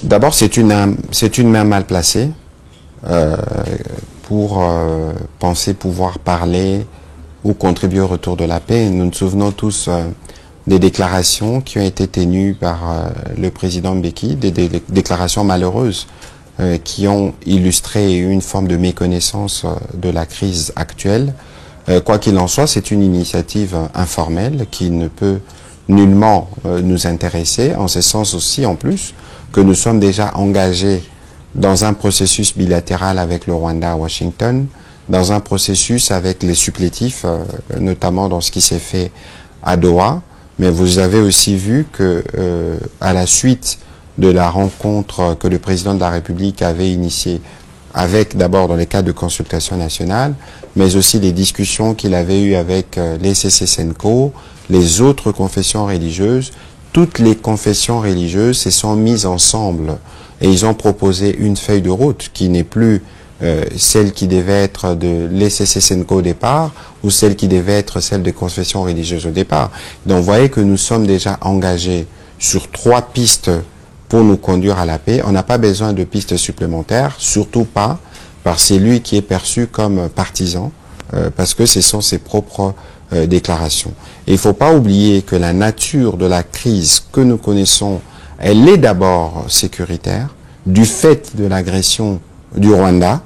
D'abord, c'est une main mal placée pour penser pouvoir parler ou contribuer au retour de la paix. Nous nous souvenons tous des déclarations qui ont été tenues par le président Mbeki, des déclarations malheureuses qui ont illustré une forme de méconnaissance de la crise actuelle. Quoi qu'il en soit, c'est une initiative informelle qui ne peut nullement nous intéresser, en ce sens aussi, en plus, que nous sommes déjà engagés dans un processus bilatéral avec le Rwanda à Washington, dans un processus avec les supplétifs, notamment dans ce qui s'est fait à Doha. Mais vous avez aussi vu que, à la suite de la rencontre que le président de la République avait initiée, avec d'abord dans les cadres de consultation nationale, mais aussi les discussions qu'il avait eues avec les CC-SENCO, les autres confessions religieuses, toutes les confessions religieuses se sont mises ensemble et ils ont proposé une feuille de route qui n'est plus celle qui devait être de l'ECC-SENCO au départ ou celle qui devait être celle des confessions religieuses au départ. Donc vous voyez que nous sommes déjà engagés sur 3 pistes pour nous conduire à la paix. On n'a pas besoin de pistes supplémentaires, surtout pas par celui qui est perçu comme partisan, parce que ce sont ses propres déclarations. Et il ne faut pas oublier que la nature de la crise que nous connaissons, elle est d'abord sécuritaire, du fait de l'agression du Rwanda,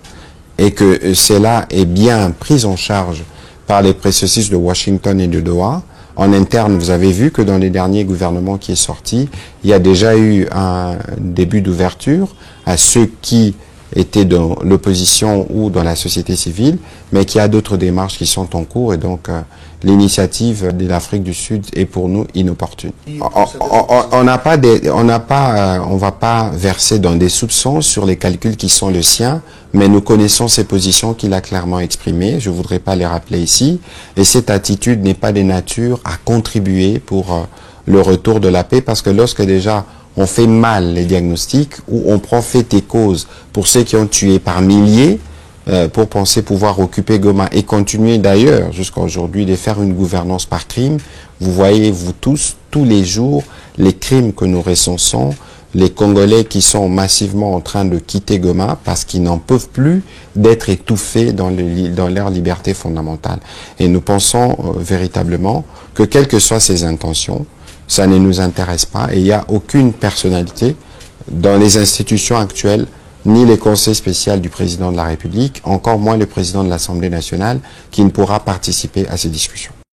et que cela est bien pris en charge par les processus de Washington et de Doha. En interne, vous avez vu que dans les derniers gouvernements qui est sorti, il y a déjà eu un début d'ouverture à ceux qui étaient dans l'opposition ou dans la société civile, mais qu'il y a d'autres démarches qui sont en cours et donc l'initiative de l'Afrique du Sud est pour nous inopportune. On va pas verser dans des soupçons sur les calculs qui sont les siens, mais nous connaissons ces positions qu'il a clairement exprimées. Je voudrais pas les rappeler ici. Et cette attitude n'est pas de nature à contribuer pour le retour de la paix, parce que lorsque déjà on fait mal les diagnostics, ou on prend fait et cause pour ceux qui ont tué par milliers, pour penser pouvoir occuper Goma et continuer d'ailleurs jusqu'à aujourd'hui de faire une gouvernance par crime. Vous voyez, vous tous les jours, les crimes que nous recensons, les Congolais qui sont massivement en train de quitter Goma parce qu'ils n'en peuvent plus d'être étouffés dans leur liberté fondamentale. Et nous pensons véritablement que quelles que soient ses intentions, ça ne nous intéresse pas et il n'y a aucune personnalité dans les institutions actuelles, ni les conseils spéciaux du président de la République, encore moins le président de l'Assemblée nationale, qui ne pourra participer à ces discussions.